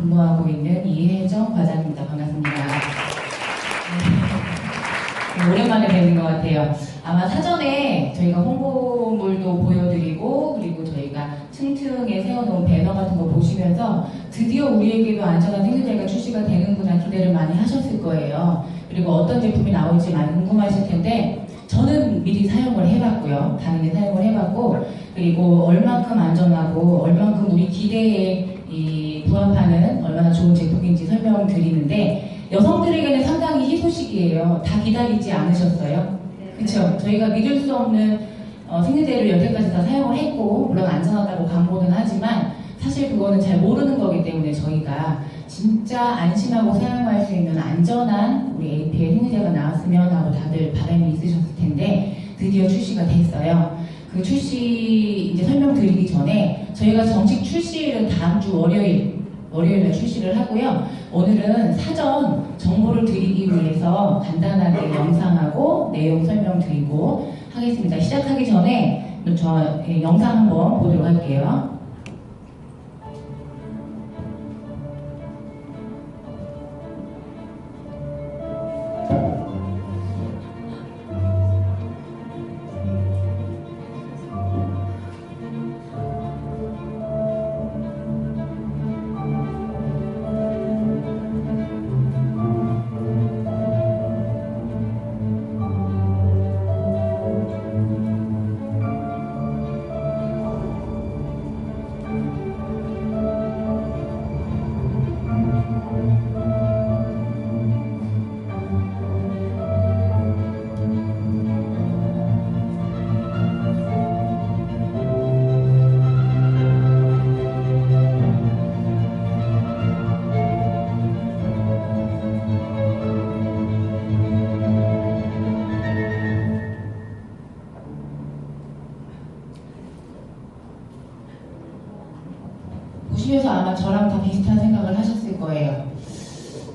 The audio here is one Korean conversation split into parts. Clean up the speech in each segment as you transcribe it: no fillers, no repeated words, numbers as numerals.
근무하고 있는 이혜정 과장입니다. 반갑습니다. 네, 오랜만에 뵙는 것 같아요. 아마 사전에 저희가 홍보물도 보여드리고 그리고 저희가 층층에 세워놓은 배너 같은 거 보시면서 드디어 우리에게도 안전한 생리대가 출시가 되는구나 기대를 많이 하셨을 거예요. 그리고 어떤 제품이 나올지 많이 궁금하실 텐데 저는 미리 사용을 해봤고요. 당연히 사용을 해봤고 그리고 얼만큼 안전하고 얼만큼 우리 기대에 부합하는 얼마나 좋은 제품인지 설명드리는데 여성들에게는 상당히 희소식이에요. 다 기다리지 않으셨어요? 그렇죠? 저희가 믿을 수 없는 생리대를 여태까지 다 사용을 했고 물론 안전하다고 광고는 하지만 사실 그거는 잘 모르는 거기 때문에 저희가 진짜 안심하고 사용할 수 있는 안전한 우리 AP의 생리대가 나왔으면 하고 다들 바람이 있으셨을 텐데 드디어 출시가 됐어요. 그 출시 이제 설명드리기 전에 저희가 정식 출시일은 다음 주 월요일에 출시를 하고요. 오늘은 사전 정보를 드리기 위해서 간단하게 영상하고 내용 설명드리고 하겠습니다. 시작하기 전에 저 영상 한번 보도록 할게요. 보시면서 아마 저랑 다 비슷한 생각을 하셨을 거예요.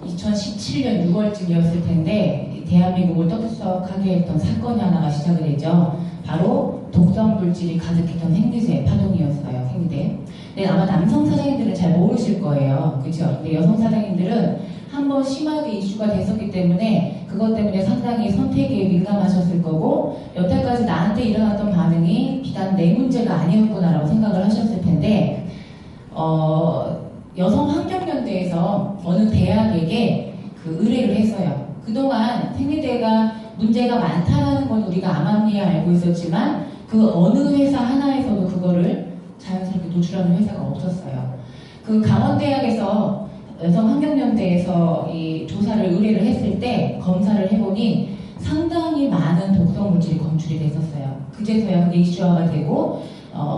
2017년 6월쯤이었을 텐데 대한민국을 떠들썩하게 했던 사건이 하나가 시작이 되죠. 바로 독성 물질이 가득했던 생리대 파동이었어요. 생리대. 근데 아마 남성 사장님들은 잘 모르실 거예요. 그죠? 근데 여성 사장님들은 한번 심하게 이슈가 됐었기 때문에 그것 때문에 상당히 선택에 민감하셨을 거고 여태까지 나한테 일어났던 반응이 비단 내 문제가 아니었구나라고 생각을 하셨을 텐데 여성환경연대에서 어느 대학에게 그 의뢰를 했어요. 그동안 생리대가 문제가 많다는 건 우리가 암암리에 알고 있었지만 그 어느 회사 하나에서도 그거를 자연스럽게 노출하는 회사가 없었어요. 그 강원대학에서 여성환경연대에서 이 조사를 의뢰를 했을 때 검사를 해보니 상당히 많은 독성 물질이 검출이 됐었어요. 그제서야 그게 이슈화가 되고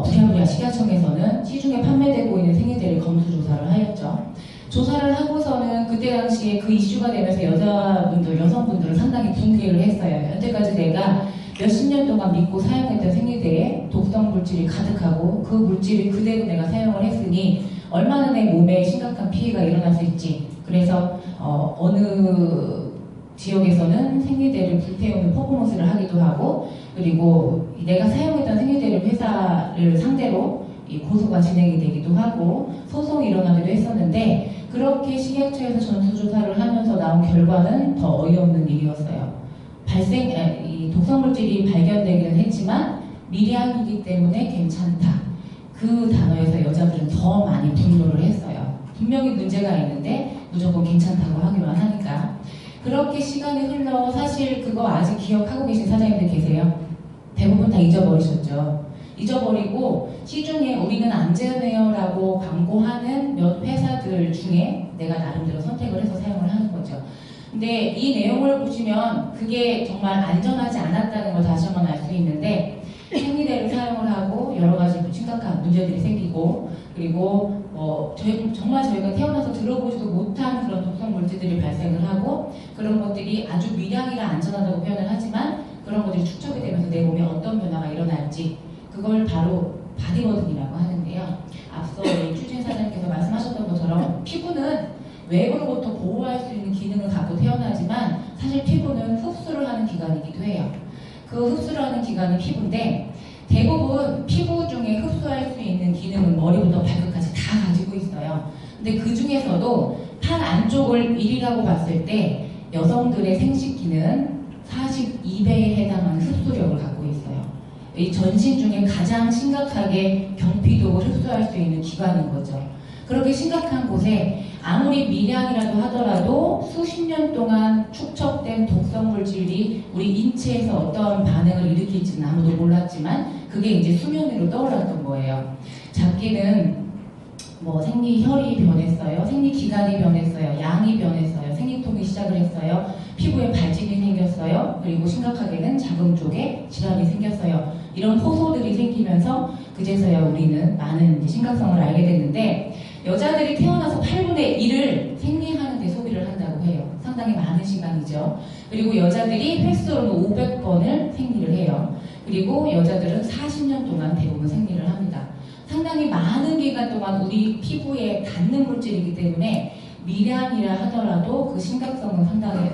부랴부랴 식약청에서는 시중에 판매되고 있는 생리대를 검수 조사를 하였죠. 조사를 하고서는 그때 당시에 그 이슈가 되면서 여성분들은 상당히 분개를 했어요. 여태까지 내가 몇십 년 동안 믿고 사용했던 생리대에 독성 물질이 가득하고 그 물질을 그대로 내가 사용을 했으니 얼마나 내 몸에 심각한 피해가 일어날 수 있지. 그래서 어느 지역에서는 생리대를 불태우는 퍼포먼스를 하기도 하고 그리고 내가 사용했던 생리대를 회사를 상대로 고소가 진행이 되기도 하고 소송이 일어나기도 했었는데 그렇게 식약처에서 전수조사를 하면서 나온 결과는 더 어이없는 일이었어요. 이 독성물질이 발견되기는 했지만 미량이기 때문에 괜찮다. 그 단어에서 여자들은 더 많이 분노를 했어요. 분명히 문제가 있는데 무조건 괜찮다고 하기만 하니까. 그렇게 시간이 흘러 사실 그거 아직 기억하고 계신 사장님들 계세요? 대부분 다 잊어버리셨죠. 잊어버리고 시중에 우리는 안전해요라고 광고하는 몇 회사들 중에 내가 나름대로 선택을 해서 사용을 하는 거죠. 근데 이 내용을 보시면 그게 정말 안전하지 않았다는 걸 다시 한번 알 수 있는데 생리대를 사용을 하고 여러 가지 심각한 문제들이 생기고 그리고 정말 저희가 태어나서 들어보지도 못한 그런 독성 물질들이 발생을 하고 그런 것들이 아주 미량이라 안전하다고 표현을 하지만 그런 것들이 축적이 되면서 내 몸에 어떤 변화가 일어날지 그걸 바로 바디버든이라고 하는데요. 앞서 추진 사장님께서 말씀하셨던 것처럼 피부는 외부로부터 보호할 수 있는 기능을 갖고 태어나지만 사실 피부는 흡수를 하는 기관이기도 해요. 그 흡수를 하는 기관이 피부인데 대부분 피부 중에 흡수할 수 있는 기능은 머리부터 발끝까지 다 가지고 있어요. 근데 그 중에서도 팔 안쪽을 1위라고 봤을 때 여성들의 생식기는 42배에 해당하는 흡수력을 갖고 있어요. 이 전신 중에 가장 심각하게 경피독을 흡수할 수 있는 기관인 거죠. 그렇게 심각한 곳에 아무리 미량이라도 하더라도 수십 년 동안 축적된 독성 물질이 우리 인체에서 어떠한 반응을 일으킬지는 아무도 몰랐지만 그게 이제 수면 위로 떠올랐던 거예요. 작게는 뭐 생리혈이 변했어요. 생리기관이 변했어요. 양이 변했어요. 생리통이 시작을 했어요. 피부에 발진이 생겼어요. 그리고 심각하게는 자궁 쪽에 질환이 생겼어요. 이런 호소들이 생기면서 그제서야 우리는 많은 심각성을 알게 됐는데 여자들이 태어나서 8분의 1을 생리하는 데 소비를 한다고 해요. 상당히 많은 시간이죠. 그리고 여자들이 횟수로는 500번을 생리를 해요. 그리고 여자들은 40년 동안 대부분 생리를 합니다. 상당히 많은 기간 동안 우리 피부에 닿는 물질이기 때문에 미량이라 하더라도 그 심각성은 상당히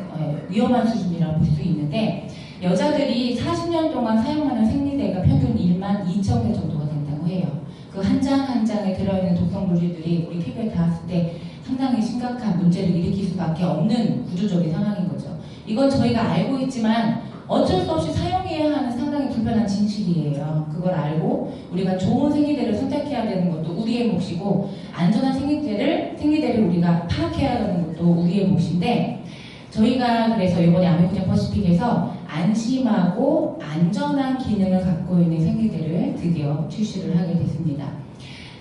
위험한 수준이라고 볼 수 있는데 여자들이 40년 동안 사용하는 생리대가 평균 12,000개 정도가 된다고 해요. 그 한 장 한 장에 들어있는 독성 물질들이 우리 피부에 닿았을 때 상당히 심각한 문제를 일으킬 수밖에 없는 구조적인 상황인 거죠. 이건 저희가 알고 있지만 어쩔 수 없이 사용해야 하는 상당히 불편한 진실이에요. 그걸 알고 우리가 좋은 생리대를 선택해야 되는 것도 우리의 몫이고 안전한 생리대를 우리가 파악해야 하는 것도 우리의 몫인데 저희가 그래서 이번에 아메리칸 퍼시픽에서 안심하고 안전한 기능을 갖고 있는 생리대를 드디어 출시를 하게 됐습니다.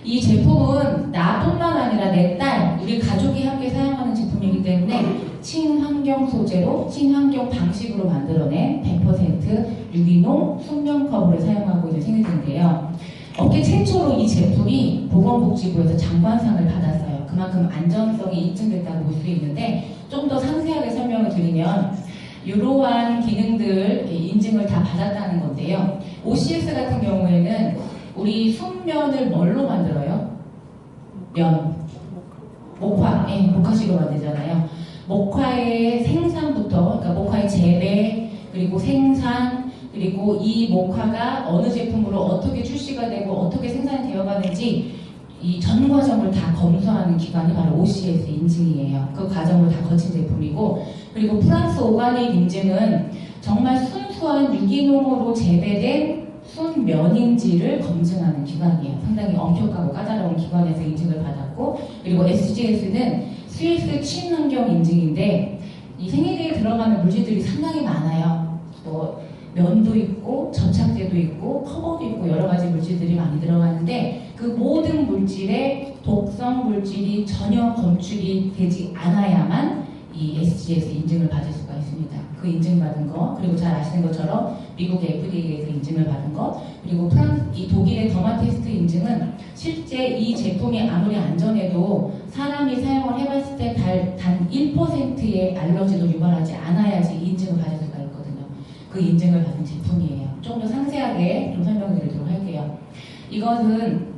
이 제품은 나뿐만 아니라 내 딸, 우리 가족이 함께 사용하는 제품이기 때문에 친환경 소재로 친환경 방식으로 만들어낸 100% 유기농 순면 커버를 사용하고 있는 생리대인데요. 업계 최초로 이 제품이 보건복지부에서 장관상을 받았어요. 그만큼 안전성이 입증됐다고 볼 수 있는데 좀 더 상세하게 설명을 드리면 이러한 기능들 인증을 다 받았다는 건데요. OCS 같은 경우에는 우리 순면을 뭘로 만들어요? 면. 목화. 목화식으로 만들잖아요. 목화의 생산부터, 그러니까 목화의 재배, 그리고 생산, 그리고 이 목화가 어느 제품으로 어떻게 출시가 되고 어떻게 생산이 되어가는지 이 전 과정을 다 검수하는 기관이 바로 OCS 인증이에요. 그 과정을 다 거친 제품이고, 그리고 프랑스 오가닉 인증은 정말 순수한 유기농으로 재배된 순면인지를 검증하는 기관이에요. 상당히 엄격하고 까다로운 기관에서 인증을 받았고, 그리고 SGS는 스위스 친환경 인증인데 이 생리대에 들어가는 물질들이 상당히 많아요. 뭐 면도 있고 접착제도 있고 커버도 있고 여러 가지 물질들이 많이 들어가는데 그 모든 물질에 독성 물질이 전혀 검출이 되지 않아야만 이 SGS 인증을 받을 수가 있습니다. 그 인증받은 거, 그리고 잘 아시는 것처럼 미국의 FDA에서 인증을 받은 거, 그리고 이 독일의 더마테스트 인증은 실제 이 제품이 아무리 안전해도 사람이 사용을 해봤을 때 단 1%의 알러지도 유발하지 않아야지 인증을 받을 수가 있거든요. 그 인증을 받은 제품이에요. 좀 더 상세하게 좀 설명드리도록 할게요. 이것은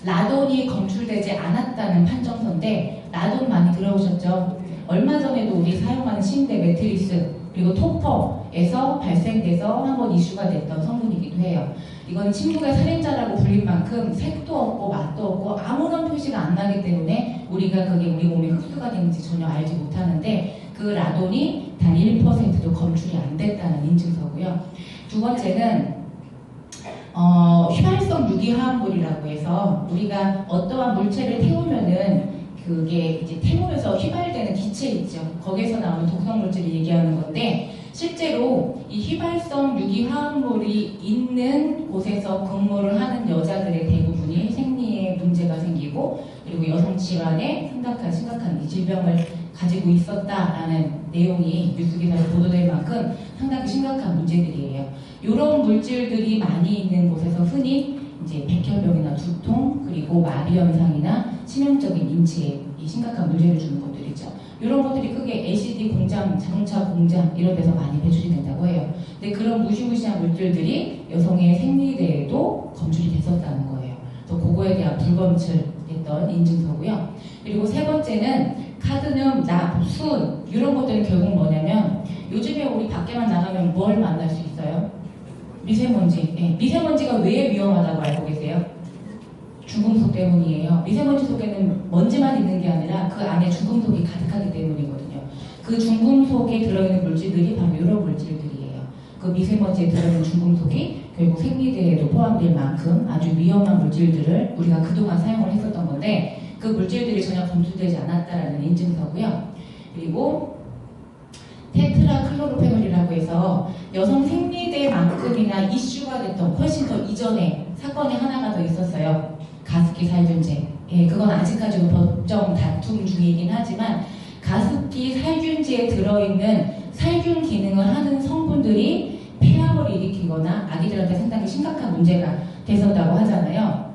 라돈이 검출되지 않았다는 판정서인데 라돈 많이 들어오셨죠? 얼마 전에도 우리 사용하는 침대 매트리스 그리고 토퍼에서 발생돼서 한번 이슈가 됐던 성분이기도 해요. 이건 침묵의 살인자라고 불릴 만큼 색도 없고 맛도 없고 아무런 표시가 안 나기 때문에 우리가 그게 우리 몸에 흡수가 되는지 전혀 알지 못하는데 그 라돈이 단 1%도 검출이 안 됐다는 인증서고요. 두 번째는 휘발성 유기화합물이라고 해서 우리가 어떠한 물체를 태우면은 그게 이제 태우면서 휘발되는 기체 있죠. 거기에서 나오는 독성 물질을 얘기하는 건데 실제로 이 휘발성 유기화합물이 있는 곳에서 근무를 하는 여자들의 대부분이 생리에 문제가 생기고 그리고 여성 질환에 심각한 이 질병을 가지고 있었다라는 내용이 뉴스기사에 보도될 만큼 상당히 심각한 문제들이에요. 이런 물질들이 많이 있는 곳에서 흔히 이제 백혈병이나 두통 그리고 마비 현상이나 치명적인 인체에 이 심각한 문제를 주는 것들이죠. 이런 것들이 크게 LCD 공장, 자동차 공장 이런 데서 많이 배출이 된다고 해요. 근데 그런 무시무시한 물질들이 여성의 생리대에도 검출이 됐었다는 거예요. 그래서 그거에 대한 불검출됐던 인증서고요. 그리고 세 번째는 카드뮴, 납, 순 이런 것들은 결국 뭐냐면 요즘에 우리 밖에만 나가면 뭘 만날 수 있어요? 미세먼지. 네, 미세먼지가 왜 위험하다고 알고 계세요? 중금속 때문이에요. 미세먼지 속에는 먼지만 있는 게 아니라 그 안에 중금속이 가득하기 때문이거든요. 그 중금속에 들어있는 물질들이 바로 이런 물질들이에요. 그 미세먼지에 들어있는 중금속이 결국 생리대에도 포함될 만큼 아주 위험한 물질들을 우리가 그동안 사용을 했었던 건데 그 물질들이 전혀 검출되지 않았다라는 인증서고요. 그리고 테트라클로로페놀이라고 해서 여성 생리대만큼이나 이슈가 됐던 훨씬 더 이전에 사건이 하나가 더 있었어요. 가습기 살균제. 예, 그건 아직까지도 법정 다툼 중이긴 하지만 가습기 살균제에 들어있는 살균 기능을 하는 성분들이 폐암을 일으키거나 아기들한테 상당히 심각한 문제가 됐었다고 하잖아요.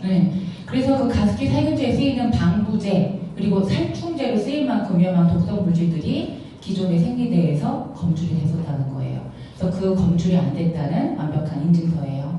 네. 그래서 그 가습기 살균제에 쓰이는 방부제 그리고 살충제로 쓰일 만큼 위험한 독성 물질들이 기존의 생리대에서 검출이 됐었다는 거예요. 그래서 그 검출이 안 됐다는 완벽한 인증서예요.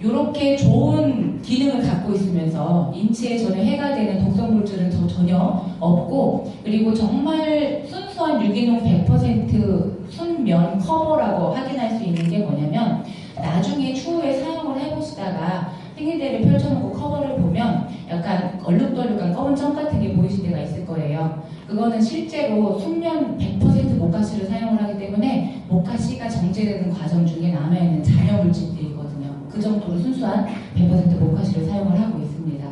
이렇게 좋은 기능을 갖고 있으면서 인체에 전혀 해가 되는 독성 물질은 전혀 없고 그리고 정말 순수한 유기농 100% 순면 커버라고 확인할 수 있는 게 뭐냐면 나중에 추후에 사용을 해보시다가 생리대를 펼쳐놓고 커버를 보면 약간 얼룩덜룩한 검은 점 같은 게 보이실 때가 있을 거예요. 그거는 실제로 순면 100% 모카씨를 사용을 하기 때문에 모카씨가 정제되는 과정 중에 남아있는 잔여 물질들이거든요. 그 정도로 순수한 100% 모카씨를 사용을 하고 있습니다.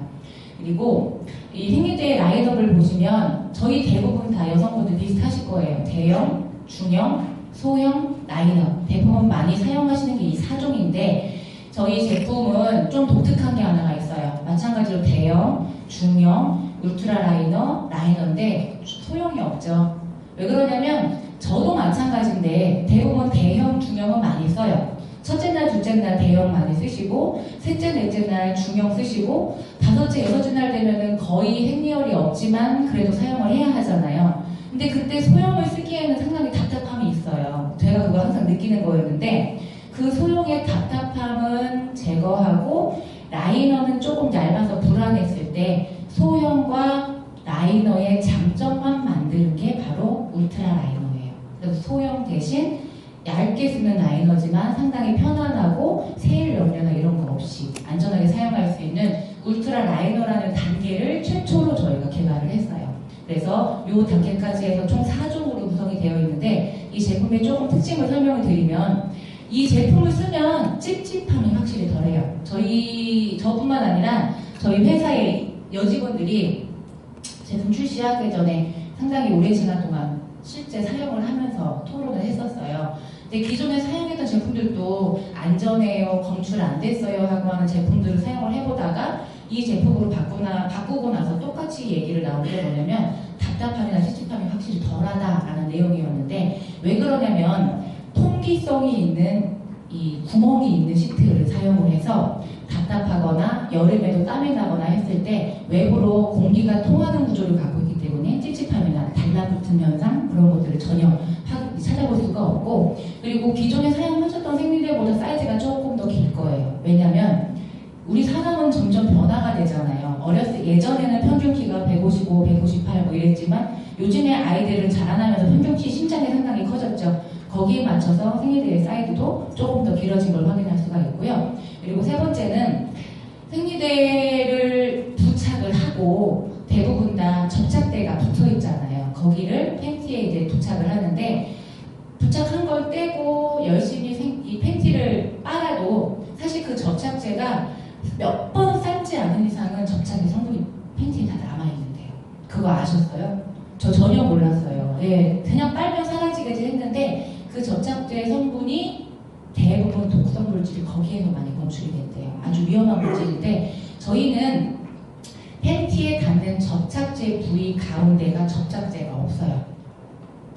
그리고 이 생리대 라인업을 보시면 저희 대부분 다 여성분들 비슷하실 거예요. 대형, 중형, 소형, 라인업. 대부분 많이 사용하시는 게 이 4종인데 저희 제품은 좀 독특한 게 하나가 있어요. 마찬가지로 대형, 중형, 울트라 라이너, 라이너인데 소형이 없죠. 왜 그러냐면 저도 마찬가지인데 대부분 대형, 중형은 많이 써요. 첫째 날, 둘째 날 대형 많이 쓰시고 셋째, 넷째 날 중형 쓰시고 다섯째, 여섯째 날 되면은 거의 행리열이 없지만 그래도 사용을 해야 하잖아요. 근데 그때 소형을 쓰기에는 상당히 답답함이 있어요. 제가 그걸 항상 느끼는 거였는데 그 소형의 답답함은 제거하고 라이너는 조금 얇아서 불안했을 때 소형과 라이너의 장점만 만드는 게 바로 울트라 라이너예요. 그래서 소형 대신 얇게 쓰는 라이너지만 상당히 편안하고 세일 염려나 이런 거 없이 안전하게 사용할 수 있는 울트라 라이너라는 단계를 최초로 저희가 개발을 했어요. 그래서 이 단계까지 해서 총 4종으로 구성이 되어 있는데 이 제품의 조금 특징을 설명을 드리면 이 제품을 쓰면 찝찝함이 확실히 덜해요. 저뿐만 아니라 저희 회사의 여직원들이 제품 출시하기 전에 상당히 오랜 시간 동안 실제 사용을 하면서 토론을 했었어요. 근데 기존에 사용했던 제품들도 안전해요, 검출 안 됐어요 하고 하는 제품들을 사용을 해보다가 이 제품으로 바꾸고 나서 똑같이 얘기를 나온 게 뭐냐면 답답함이나 찝찝함이 확실히 덜하다라는 내용이었는데 왜 그러냐면 통기성이 있는 이 구멍이 있는 시트를 사용을 해서 답답하거나 여름에도 땀이 나거나 했을 때 외부로 공기가 통하는 구조를 갖고 있기 때문에 찝찝함이나 달라붙은 현상 그런 것들을 전혀 찾아볼 수가 없고 그리고 기존에 사용하셨던 생리대보다 사이즈가 조금 더 길 거예요. 왜냐면 우리 사람은 점점 변화가 되잖아요. 예전에는 평균 키가 155, 158 뭐 이랬지만 요즘에 아이들은 자라나면서 평균 키 신장이 상당히 커졌죠. 거기에 맞춰서 생리대의 사이즈도 조금 더 길어진 걸 확인할 수가 있고요. 그리고 세 번째는 생리대를 부착을 하고 대부분 다 접착대가 붙어 있잖아요. 거기를 팬티에 이제 부착을 하는데 부착한 걸 떼고 열심히 이 팬티를 빨아도 사실 그 접착제가 몇 번 삶지 않은 이상은 접착의 성분이 팬티에 다 남아있는데요. 그거 아셨어요? 저 전혀 몰랐어요. 예, 그냥 빨면 사라지겠지 했는데 그 접착제 성분이 대부분 독성 물질이 거기에서 많이 검출이 됐대요. 아주 위험한 물질인데 저희는 팬티에 닿는 접착제 부위 가운데가 접착제가 없어요.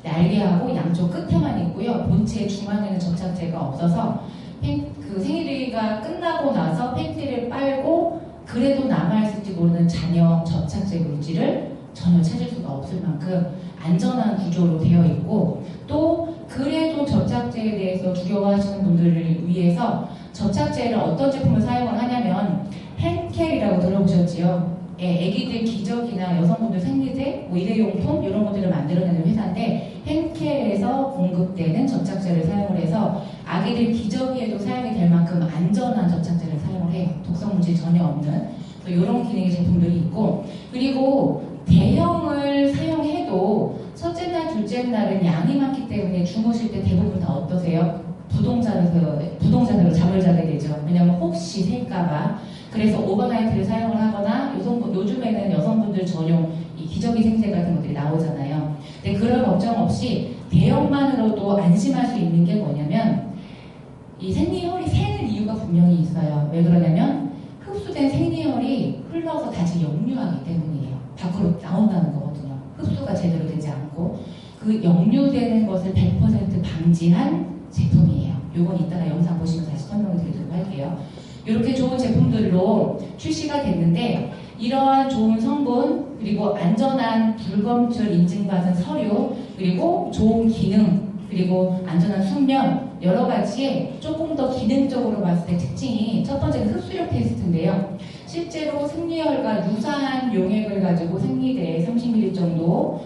날개하고 양쪽 끝에만 있고요. 본체 중앙에는 접착제가 없어서 그 생리대가 끝나고 나서 팬티를 빨고 그래도 남아있을지 모르는 잔여 접착제 물질을 전혀 찾을 수가 없을 만큼 안전한 구조로 되어 있고 또 그래도 접착제에 대해서 두려워하시는 분들을 위해서 접착제를 어떤 제품을 사용을 하냐면 헨켈이라고 들어보셨지요? 예, 애기들 기저귀나 여성분들 생리대, 뭐 일회용품 이런 것들을 만들어내는 회사인데 헨켈에서 공급되는 접착제를 사용을 해서 아기들 기저귀에도 사용이 될 만큼 안전한 접착제를 사용을 해요. 독성 물질 전혀 없는. 이런 기능의 제품들이 있고, 그리고 대형을 사용해도 첫째 날, 둘째 날은 양이 많기 때문에 주무실 때 대부분 다 어떠세요? 부동산으로 잠을 자게 되죠. 왜냐면 혹시 셀까봐. 그래서 오버나이트를 사용을 하거나 요즘에는 여성분들 전용 이 기저귀 생세 같은 것들이 나오잖아요. 근데 그런 걱정 없이 대형만으로도 안심할 수 있는 게 뭐냐면 이 생리혈이 새는 이유가 분명히 있어요. 왜 그러냐면 흡수된 생리혈이 흘러서 다시 역류하기 때문이에요. 밖으로 나온다는 거거든요. 흡수가 제대로 되지 않고 그 역류되는 것을 100% 방지한 제품이에요. 요건 이따가 영상 보시면 다시 설명을 드리도록 할게요. 이렇게 좋은 제품들로 출시가 됐는데 이러한 좋은 성분 그리고 안전한 불검출 인증받은 서류 그리고 좋은 기능 그리고 안전한 숙면 여러 가지 조금 더 기능적으로 봤을 때 특징이 첫 번째는 흡수력 테스트인데요. 실제로 생리혈과 유사한 용액을 가지고 생리대에 30ml 정도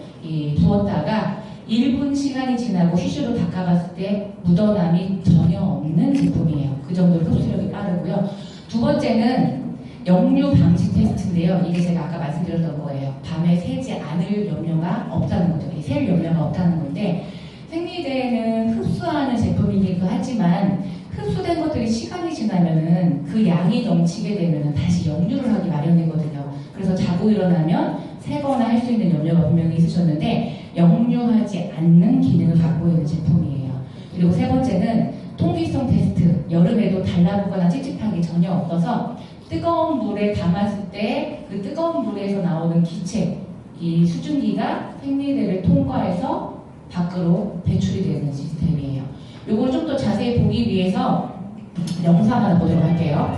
부었다가 1분 시간이 지나고 티슈로 닦아봤을 때 묻어남이 전혀 없는 제품이에요. 그 정도로 흡수력이 빠르고요. 두 번째는 역류 방지 테스트인데요. 이게 제가 아까 말씀드렸던 거예요. 밤에 새지 않을 염려가 없다는 거죠. 셀 염려가 없다는 건데 생리대에는 흡수하는 제품이기도 하지만 흡수된 것들이 시간이 지나면은 그 양이 넘치게 되면은 다시 역류를 하기 마련이거든요. 그래서 자고 일어나면 새거나 할 수 있는 염려가 분명히 있으셨는데 역류하지 않는 기능을 갖고 있는 제품이에요. 그리고 세 번째는 통기성 테스트. 여름에도 달라붙거나 찝찝하기 전혀 없어서 뜨거운 물에 담았을 때 그 뜨거운 물에서 나오는 기체, 이 수증기가 생리대를 통과해서 밖으로 배출이 되는 시스템이에요. 이걸 좀 더 자세히 보기 위해서 영상 하나 보도록 할게요.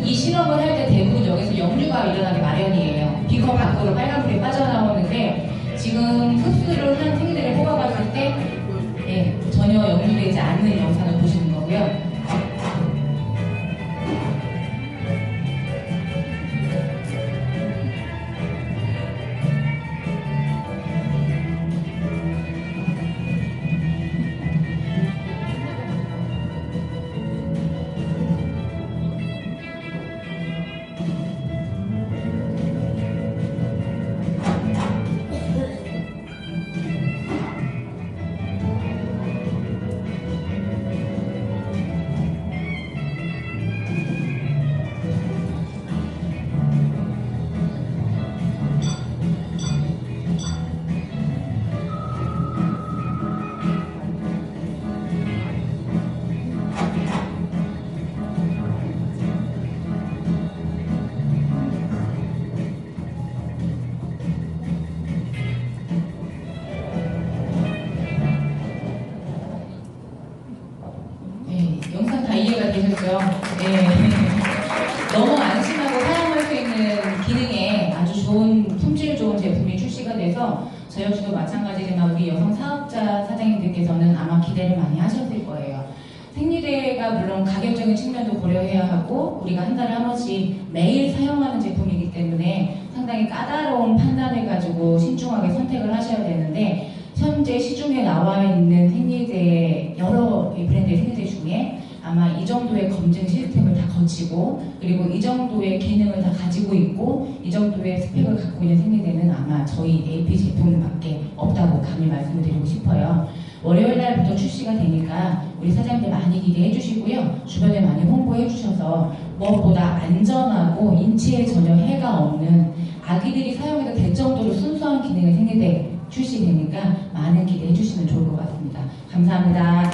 이 실험을 할 때 대부분 여기서 역류가 일어나기 마련이에요. 비커 밖으로 빨간불이 빠져나오는데 지금 흡수를 한 생리대를 뽑아봤을 때 전혀 역류되지 않는 영상을 보시는 거고요. 영상 다 이해가 되셨죠? 너무 안심하고 사용할 수 있는 기능에 아주 좋은 품질 좋은 제품이 출시가 돼서 저 역시도 마찬가지지만 우리 여성 사업자 사장님들께서는 아마 기대를 많이 하셨을 거예요. 생리대가 물론 가격적인 측면도 고려해야 하고 우리가 한 달에 한 번씩 매일 사용하는 제품이기 때문에 상당히 까다로운 판단을 가지고 신중하게 선택을 하셔야 되는데 현재 시중에 나와 있는 생리대 여러 브랜드의 생리대 중에 아마 이 정도의 검증 시스템을 다 거치고 그리고 이 정도의 기능을 다 가지고 있고 이 정도의 스펙을 갖고 있는 생리대는 아마 저희 AP 제품밖에 없다고 감히 말씀을 드리고 싶어요. 월요일 날부터 출시가 되니까 우리 사장님들 많이 기대해 주시고요. 주변에 많이 홍보해 주셔서 무엇보다 안전하고 인체에 전혀 해가 없는 아기들이 사용해도 될 정도로 순수한 기능의 생리대 출시되니까 많은 기대해 주시면 좋을 것 같습니다. 감사합니다.